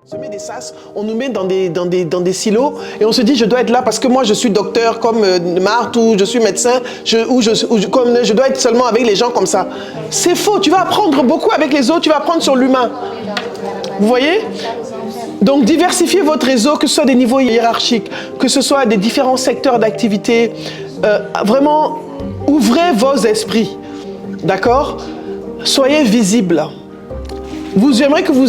On se met des sas, on nous met dans des silos et on se dit je dois être là parce que moi je suis docteur comme Marthe ou je suis médecin je dois être seulement avec les gens comme ça. C'est faux, tu vas apprendre beaucoup avec les autres, tu vas apprendre sur l'humain. Vous voyez? Donc diversifiez votre réseau, que ce soit des niveaux hiérarchiques, que ce soit des différents secteurs d'activité. Vraiment, ouvrez vos esprits. D'accord? Soyez visibles. J'aimerais que vous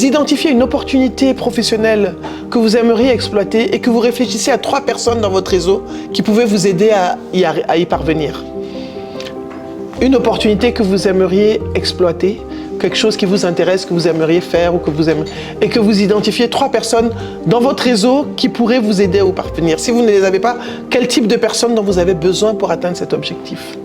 identifiez une opportunité professionnelle que vous aimeriez exploiter et que vous réfléchissiez à 3 personnes dans votre réseau qui pouvaient vous aider à y parvenir. Une opportunité que vous aimeriez exploiter, quelque chose qui vous intéresse, que vous aimeriez faire ou et que vous identifiez 3 personnes dans votre réseau qui pourraient vous aider à y parvenir. Si vous ne les avez pas, quel type de personnes dont vous avez besoin pour atteindre cet objectif?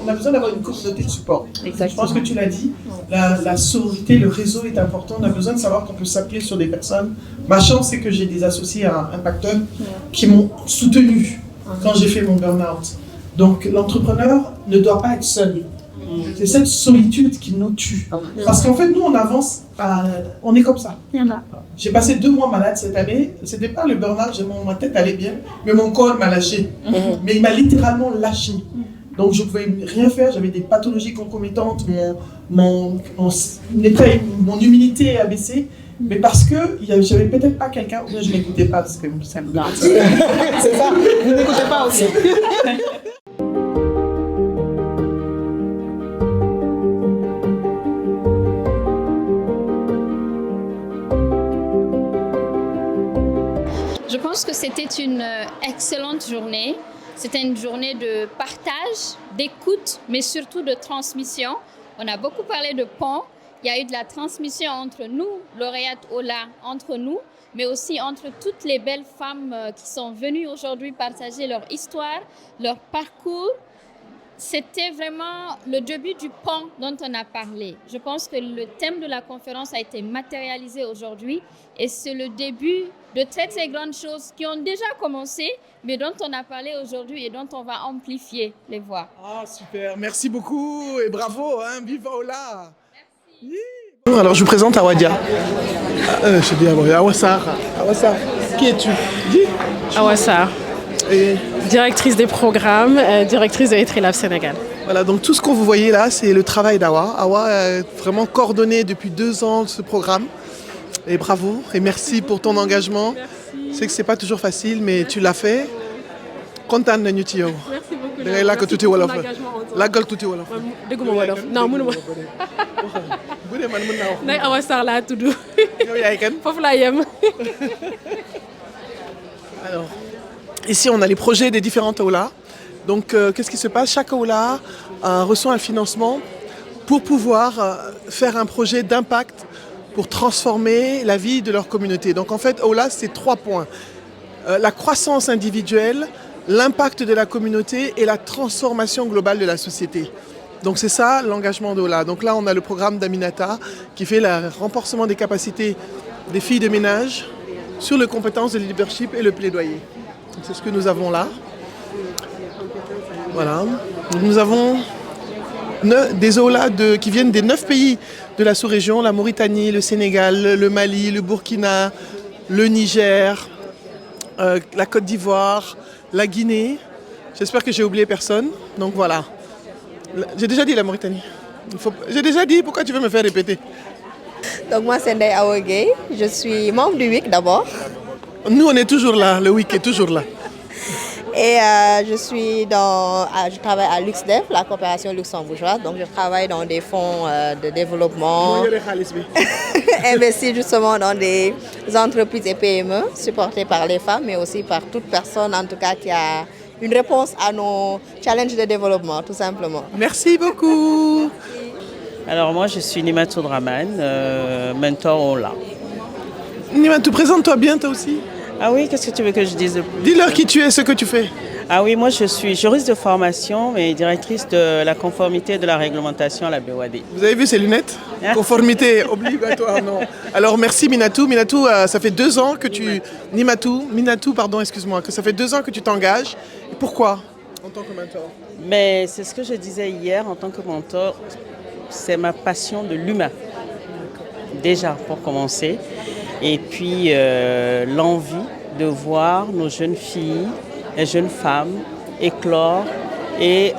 On a besoin d'avoir une communauté de support. Exactement. Je pense que tu l'as dit, la sororité, le réseau est important. On a besoin de savoir qu'on peut s'appuyer sur des personnes. Ma chance, c'est que j'ai des associés à Impact Hub qui m'ont soutenu quand j'ai fait mon burn-out. Donc l'entrepreneur ne doit pas être seul. C'est cette solitude qui nous tue. Parce qu'en fait, nous, on avance, on est comme ça. J'ai passé 2 mois malade cette année. C'était pas le burn-out, ma tête allait bien, mais mon corps m'a lâché. Mais il m'a littéralement lâché. Donc je ne pouvais rien faire, j'avais des pathologies concomitantes, mon humilité a baissé, mais parce que j'avais peut-être pas quelqu'un, ou bien je n'écoutais pas, parce que c'est ça, vous n'écoutez pas aussi. Je pense que c'était une excellente journée. C'était une journée de partage, d'écoute, mais surtout de transmission. On a beaucoup parlé de pont. Il y a eu de la transmission entre nous, lauréates Ola, entre nous, mais aussi entre toutes les belles femmes qui sont venues aujourd'hui partager leur histoire, leur parcours. C'était vraiment le début du pont dont on a parlé. Je pense que le thème de la conférence a été matérialisé aujourd'hui et c'est le début de très très grandes choses qui ont déjà commencé, mais dont on a parlé aujourd'hui et dont on va amplifier les voix. Ah super, merci beaucoup et bravo, hein, vive Ola. Merci. Bonjour, alors je vous présente Awadia. Je dis Awassar. Awassar, qui es-tu? Dis. Awassar. Et... directrice des programmes, directrice de Etrelab Sénégal. Voilà, donc tout ce que vous voyez là, c'est le travail d'Awa. Awa a vraiment coordonné depuis 2 ans ce programme. Et bravo, et merci pour ton engagement. Je sais que c'est pas toujours facile, mais tu l'as fait. Content de nous. Merci beaucoup. Da ngay làkk tuuti wolof làggal tuuti wolof. dégguma wolof non mënuma. bu dee man mën naa wax. Ndeye Awa Sarr laa tudd. yow yaay kan. foofu laa yem. Alors, ici on a les projets des différentes Aula. Donc qu'est-ce qui se passe? Chaque Aula reçoit un financement pour pouvoir faire un projet d'impact pour transformer la vie de leur communauté. Donc en fait, Aula, c'est 3 points. La croissance individuelle, l'impact de la communauté et la transformation globale de la société. Donc c'est ça l'engagement d'Aula. Donc là, on a le programme d'Aminata qui fait le renforcement des capacités des filles de ménage sur les compétences de leadership et le plaidoyer. C'est ce que nous avons là. Voilà. Nous avons des Aula qui viennent des 9 pays de la sous-région, la Mauritanie, le Sénégal, le Mali, le Burkina, le Niger, la Côte d'Ivoire, la Guinée. J'espère que j'ai oublié personne. Donc voilà. J'ai déjà dit la Mauritanie. J'ai déjà dit, pourquoi tu veux me faire répéter? Donc moi c'est Ndeye Awa Gueye, je suis membre du WIC d'abord. Nous on est toujours là, le WIC est toujours là. Et je travaille à LuxDev, la coopération luxembourgeoise. Donc, je travaille dans des fonds de développement, investis justement dans des entreprises et PME, supportées par les femmes, mais aussi par toute personne, en tout cas, qui a une réponse à nos challenges de développement, tout simplement. Merci beaucoup. Alors moi, je suis Nimatou Draman, mentor Ola. Nimatou, présente-toi bien toi aussi. Ah oui, qu'est-ce que tu veux que je dise de plus? Dis-leur qui tu es, ce que tu fais. Ah oui, moi je suis juriste de formation et directrice de la conformité de la réglementation à la BOAD. Vous avez vu ces lunettes? Conformité obligatoire, non. Alors merci Minatou. Minatou, ça fait 2 ans que tu... Minatou, pardon, excuse-moi, que ça fait 2 ans que tu t'engages. Et pourquoi en tant que mentor? Mais c'est ce que je disais hier en tant que mentor, c'est ma passion de l'humain. Déjà, pour commencer. Et puis l'envie de voir nos jeunes filles, les jeunes femmes éclore et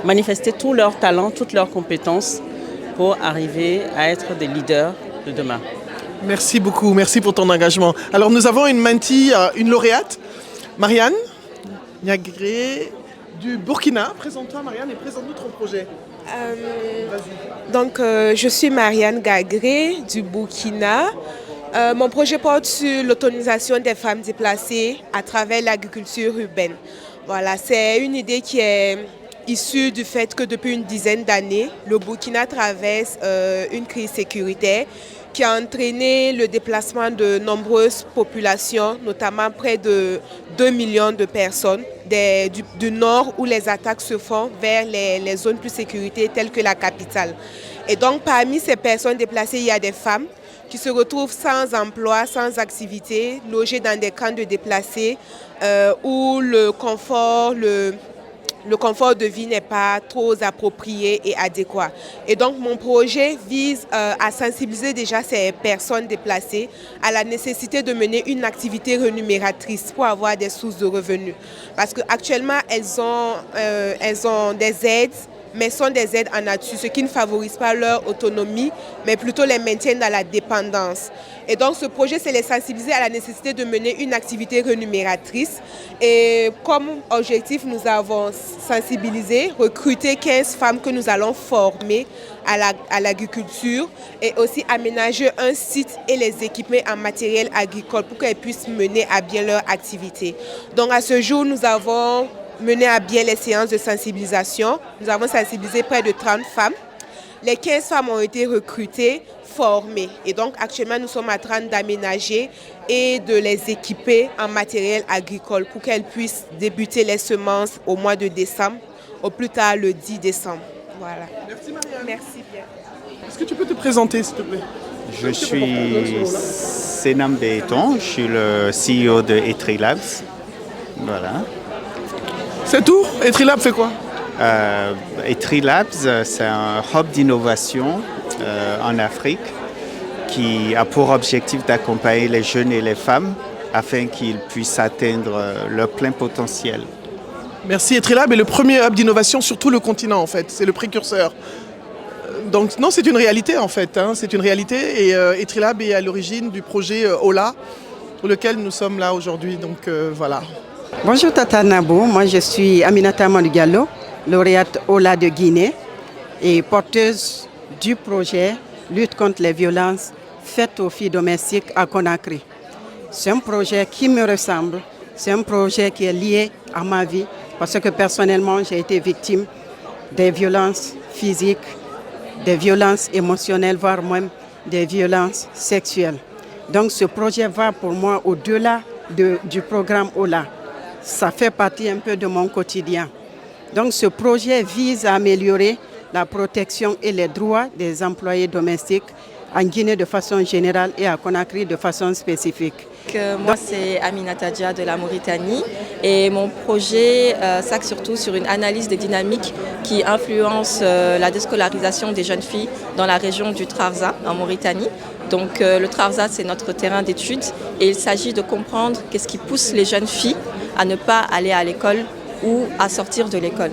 manifester tout leur talent, toutes leurs compétences pour arriver à être des leaders de demain. Merci beaucoup, merci pour ton engagement. Alors nous avons une mentee, une lauréate, Marianne Niagré du Burkina. Présente-toi Marianne et présente-nous ton projet. Je suis Marianne Gagré du Burkina. Mon projet porte sur l'autonomisation des femmes déplacées à travers l'agriculture urbaine. Voilà, c'est une idée qui est issue du fait que depuis une dizaine d'années, le Burkina traverse une crise sécuritaire qui a entraîné le déplacement de nombreuses populations, notamment près de 2 millions de personnes du nord où les attaques se font vers les zones plus sécurisées telles que la capitale. Et donc parmi ces personnes déplacées, il y a des femmes qui se retrouvent sans emploi, sans activité, logées dans des camps de déplacés où le confort de vie n'est pas trop approprié et adéquat. Et donc mon projet vise à sensibiliser déjà ces personnes déplacées à la nécessité de mener une activité rémunératrice pour avoir des sources de revenus. Parce qu'actuellement, elles ont des aides, mais sont des aides en nature, ce qui ne favorise pas leur autonomie, mais plutôt les maintient dans la dépendance. Et donc ce projet, c'est les sensibiliser à la nécessité de mener une activité rémunératrice. Et comme objectif, nous avons sensibilisé, recruté 15 femmes que nous allons former à l'agriculture et aussi aménager un site et les équiper en matériel agricole pour qu'elles puissent mener à bien leur activité. Donc à ce jour, nous avons mené à bien les séances de sensibilisation. Nous avons sensibilisé près de 30 femmes. Les 15 femmes ont été recrutées, formées. Et donc actuellement, nous sommes en train d'aménager et de les équiper en matériel agricole pour qu'elles puissent débuter les semences au mois de décembre, au plus tard le 10 décembre. Voilà. Merci Marianne. Merci bien. Est-ce que tu peux te présenter s'il te plaît? Je suis Senam Béton, je suis le CEO de Etri Labs. Voilà. C'est tout? Etrilab fait quoi? Etri Labs, c'est un hub d'innovation en Afrique qui a pour objectif d'accompagner les jeunes et les femmes afin qu'ils puissent atteindre leur plein potentiel. Merci. Etrilab est le premier hub d'innovation sur tout le continent en fait. C'est le précurseur. Donc non, c'est une réalité en fait. C'est une réalité et Etrilab est à l'origine du projet Ola pour lequel nous sommes là aujourd'hui. Donc voilà. Bonjour Tata Nabo, moi je suis Aminata Mandigallo, lauréate Ola de Guinée et porteuse du projet Lutte contre les violences faites aux filles domestiques à Conakry. C'est un projet qui me ressemble, c'est un projet qui est lié à ma vie parce que personnellement j'ai été victime des violences physiques, des violences émotionnelles, voire même des violences sexuelles. Donc ce projet va pour moi au-delà du programme Ola. Ça fait partie un peu de mon quotidien. Donc ce projet vise à améliorer la protection et les droits des employés domestiques en Guinée de façon générale et à Conakry de façon spécifique. Moi, c'est Aminata Dia de la Mauritanie et mon projet s'axe surtout sur une analyse des dynamiques qui influencent la déscolarisation des jeunes filles dans la région du Trarza en Mauritanie. Donc le Trarza, c'est notre terrain d'étude et il s'agit de comprendre qu'est-ce qui pousse les jeunes filles à ne pas aller à l'école ou à sortir de l'école.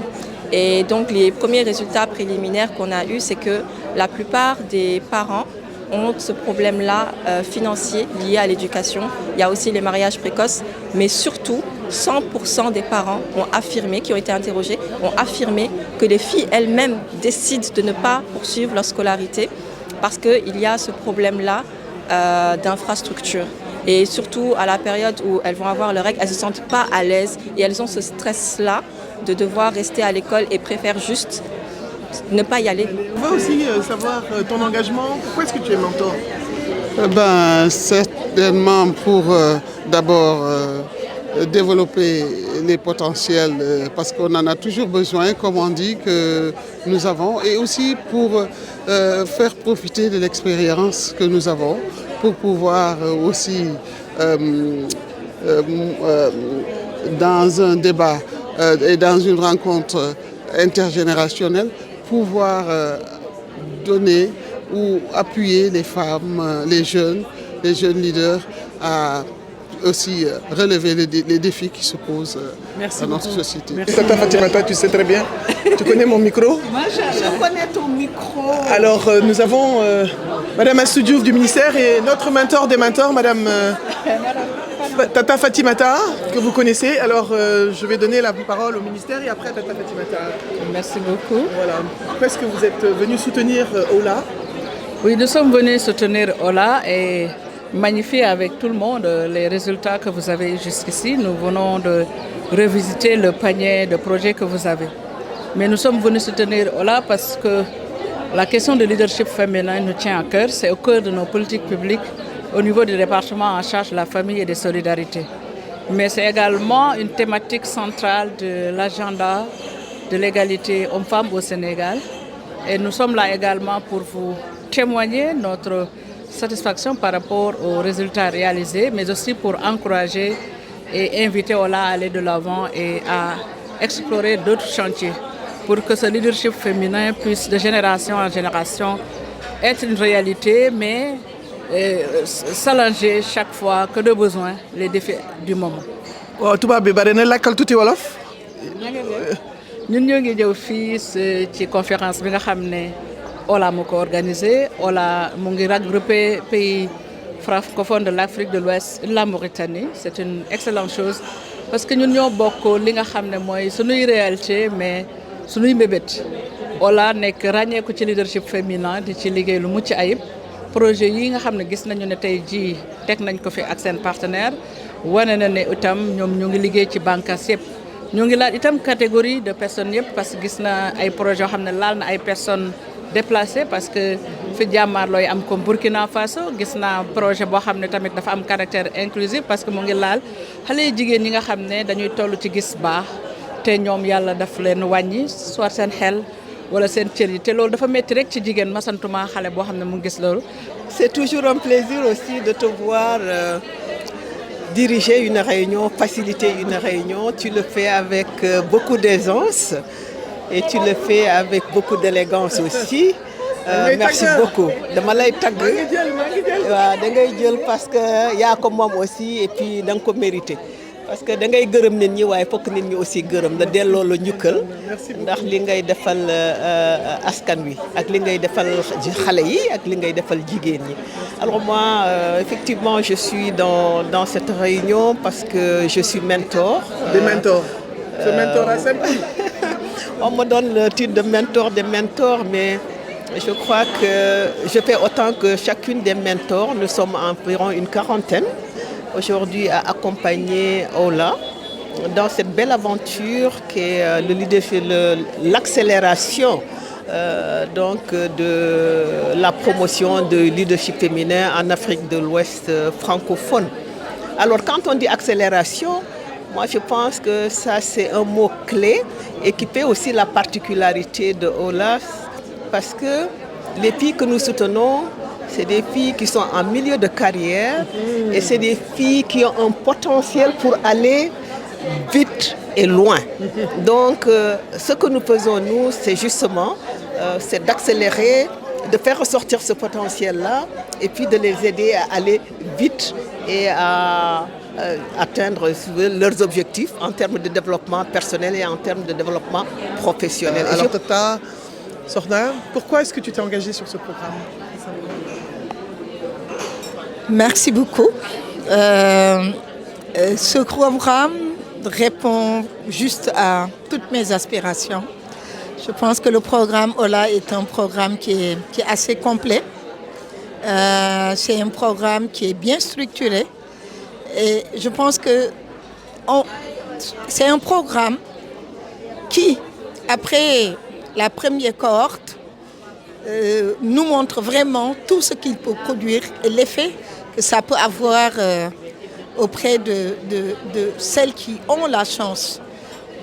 Et donc les premiers résultats préliminaires qu'on a eus, c'est que la plupart des parents ont ce problème-là financier lié à l'éducation. Il y a aussi les mariages précoces, mais surtout, 100% des parents ont affirmé, qui ont été interrogés, ont affirmé que les filles elles-mêmes décident de ne pas poursuivre leur scolarité parce qu'il y a ce problème-là d'infrastructure. Et surtout à la période où elles vont avoir leurs règles, elles ne se sentent pas à l'aise et elles ont ce stress-là de devoir rester à l'école et préfèrent juste ne pas y aller. On veut aussi savoir ton engagement. Pourquoi est-ce que tu es mentor? Certainement pour d'abord développer les potentiels parce qu'on en a toujours besoin, comme on dit, que nous avons, et aussi pour faire profiter de l'expérience que nous avons pour pouvoir aussi dans un débat et dans une rencontre intergénérationnelle pouvoir donner ou appuyer les femmes, les jeunes leaders à aussi relever les défis qui se posent à notre société. Merci. Tata Fatimata, tu sais très bien. Tu connais mon micro? Je connais ton micro. Alors, nous avons Madame Assoudiouf du ministère et notre mentor des mentors, Madame Tata Fatimata, que vous connaissez. Alors, je vais donner la parole au ministère et après à Tata Fatimata. Merci beaucoup. Voilà. Pourquoi est-ce que vous êtes venu soutenir Ola? Oui, nous sommes venus soutenir Ola et magnifier avec tout le monde les résultats que vous avez jusqu'ici. Nous venons de revisiter le panier de projets que vous avez. Mais nous sommes venus soutenir Ola parce que la question du leadership féminin nous tient à cœur. C'est au cœur de nos politiques publiques au niveau du département en charge de la famille et des solidarités. Mais c'est également une thématique centrale de l'agenda de l'égalité homme-femme au Sénégal. Et nous sommes là également pour vous témoigner notre satisfaction par rapport aux résultats réalisés, mais aussi pour encourager et inviter Ola à aller de l'avant et à explorer d'autres chantiers pour que ce leadership féminin puisse de génération en génération être une réalité, mais s'allonger chaque fois que de besoin les défis du moment. tubaab bi bari na lakkal tuuti wolof. ñun ñoo ngi ñëw fii ci conférence bi nga xam ne Ola moo ko organisé. Ola mu ngi regroupé pays francophones de l'Afrique de l'Ouest, la Mauritanie. C'est une excellente chose parce que ñun ñoo bokk li nga xam ne mooy sunuy réalité mais sunuy mbébét. Ola nekk ràññeeku ci leadership féminin di ci liggéey lu mucc ayib. Projet yi nga xam ne gis nañu ne tey jii teg nañ ko fi ak seen partenaire wane na ne itam ñoom ñu ngi liggéey ci bànqaas yëpp. ñu ngi laal itam catégorie de personnes yëpp parce que gis na ay projets yoo xam ne laal na ay personnes déplacées parce que fi jàmmaar looy am comme Burkina Faso gis naa projet boo xam ne tamit dafa am caractère inclusif parce que mu ngi laal xale yu jigéen ñi nga xam ne dañuy toll ci gis baax te ñoom yàlla daf leen wàññi soit seen xel wala seen cër yi te loolu dafa métti rek ci jigéen masantuma xale boo xam ne mu gis loolu. C'est toujours un plaisir aussi de te voir diriger une réunion, faciliter une réunion. Tu le fais avec beaucoup d'aisance et tu le fais avec beaucoup d'élégance aussi. Merci beaucoup. Dama lay tagg waaw da ngay jël parce que yaa ko moom aussi et puis da nga ko mérité. Parce que da ngay gërëm nit ñi waaye fokk nit ñi aussi gërëm la delloo la njukkal ndax li ngay defal askan wi ak li ngay defal xale yi ak li ngay defal jigéen ñi. Alors moi effectivement je suis dans cette réunion parce que je suis mentor. Des mentors. Ce mentorat simple. On me donne le titre de mentor des mentors mais je crois que je fais autant que chacune des mentors. Nous sommes environ une quarantaine. Aujourd'hui à accompagner Ola dans cette belle aventure qui est le leadership, l'accélération de la promotion de leadership féminin en Afrique de l'Ouest francophone. Alors quand on dit accélération, moi je pense que ça c'est un mot clé et qui fait aussi la particularité de Ola parce que les filles que nous soutenons, c'est des filles qui sont en milieu de carrière et c'est des filles qui ont un potentiel pour aller vite et loin. Donc, ce que nous faisons, nous, c'est justement c'est d'accélérer, de faire ressortir ce potentiel-là et puis de les aider à aller vite et à atteindre leurs objectifs en termes de développement personnel et en termes de développement professionnel. Alors, Tata Sokhna, pourquoi est-ce que tu t'es engagée sur ce programme? Merci beaucoup. Ce programme répond juste à toutes mes aspirations. Je pense que le programme OLA est un programme qui est assez complet. C'est un programme qui est bien structuré. Et je pense que c'est un programme qui, après la première cohorte, nous montre vraiment tout ce qu'il peut produire et l'effet que ça peut avoir auprès de celles qui ont la chance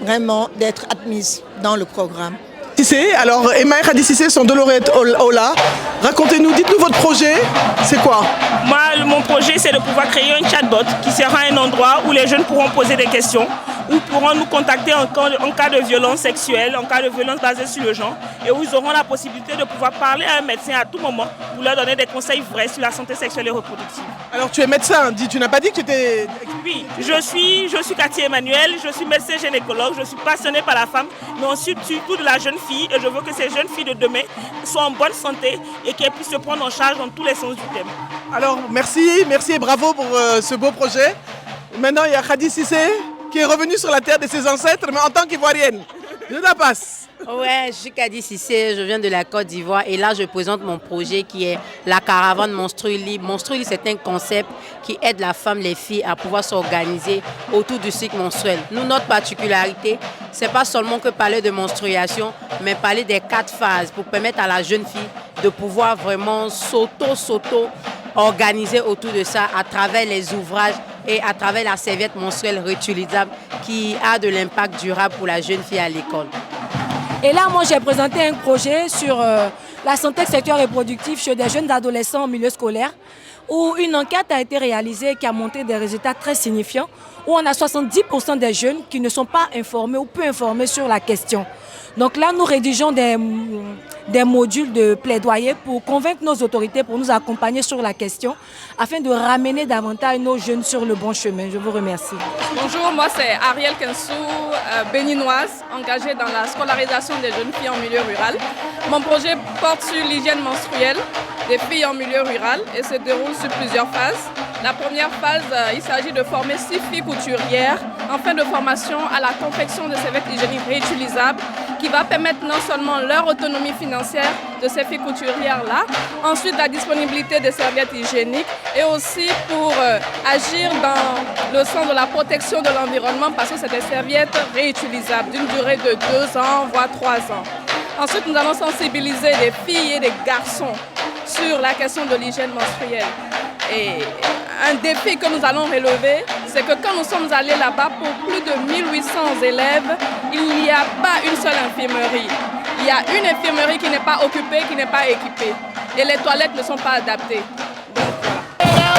vraiment d'être admises dans le programme. Cissé, alors Emma et Khady Cissé sont deux lauréates OLA. Racontez-nous, dites-nous votre projet, c'est quoi? Moi, mon projet, c'est de pouvoir créer un chatbot qui sera un endroit où les jeunes pourront poser des questions, où pourront nous contacter en cas de violence sexuelle, en cas de violence basée sur le genre, et où ils auront la possibilité de pouvoir parler à un médecin à tout moment pour leur donner des conseils vrais sur la santé sexuelle et reproductive. Alors tu es médecin, tu n'as pas dit que tu étais... Oui, je suis Cathy Emmanuel, je suis médecin gynécologue, je suis passionnée par la femme, mais ensuite surtout de la jeune fille, et je veux que ces jeunes filles de demain soient en bonne santé et qu'elles puissent se prendre en charge dans tous les sens du thème. Alors merci et bravo pour ce beau projet. Maintenant il y a Khady Cissé qui est revenue sur la terre de ses ancêtres, mais en tant qu'ivoirienne. Je la passe. Ouais, je suis Khady Cissé, je viens de la Côte d'Ivoire et là je présente mon projet qui est la caravane Menstrues Libre. Menstrues Libre, c'est un concept qui aide la femme, les filles à pouvoir s'organiser autour du cycle menstruel. Nous, notre particularité, c'est pas seulement que parler de menstruation, mais parler des 4 phases pour permettre à la jeune fille de pouvoir vraiment s'auto-organiser autour de ça à travers les ouvrages et à travers la serviette menstruelle réutilisable qui a de l'impact durable pour la jeune fille à l'école. Et là, moi, j'ai présenté un projet sur la santé sexuelle et reproductive chez des jeunes adolescents au milieu scolaire, où une enquête a été réalisée qui a montré des résultats très signifiants, où on a 70% des jeunes qui ne sont pas informés ou peu informés sur la question. Donc là, nous rédigeons des modules de plaidoyer pour convaincre nos autorités, pour nous accompagner sur la question, afin de ramener davantage nos jeunes sur le bon chemin. Je vous remercie. Bonjour, moi c'est Ariel Kensou, béninoise, engagée dans la scolarisation des jeunes filles en milieu rural. Mon projet porte sur l'hygiène menstruelle des filles en milieu rural et se déroule sur plusieurs phases. La première phase, il s'agit de former 6 filles couturières en fin de formation à la confection de serviettes hygiéniques réutilisables qui va permettre non seulement leur autonomie financière de ces filles couturières-là, ensuite la disponibilité des serviettes hygiéniques et aussi pour agir dans le sens de la protection de l'environnement parce que c'est des serviettes réutilisables d'une durée de 2 ans, voire 3 ans. Ensuite, nous allons sensibiliser les filles et les garçons sur la question de l'hygiène menstruelle. Et un défi que nous allons relever, c'est que quand nous sommes allés là-bas, pour plus de 1800 élèves, il n'y a pas une seule infirmerie. Il y a une infirmerie qui n'est pas occupée, qui n'est pas équipée. Et les toilettes ne sont pas adaptées. Donc, voilà.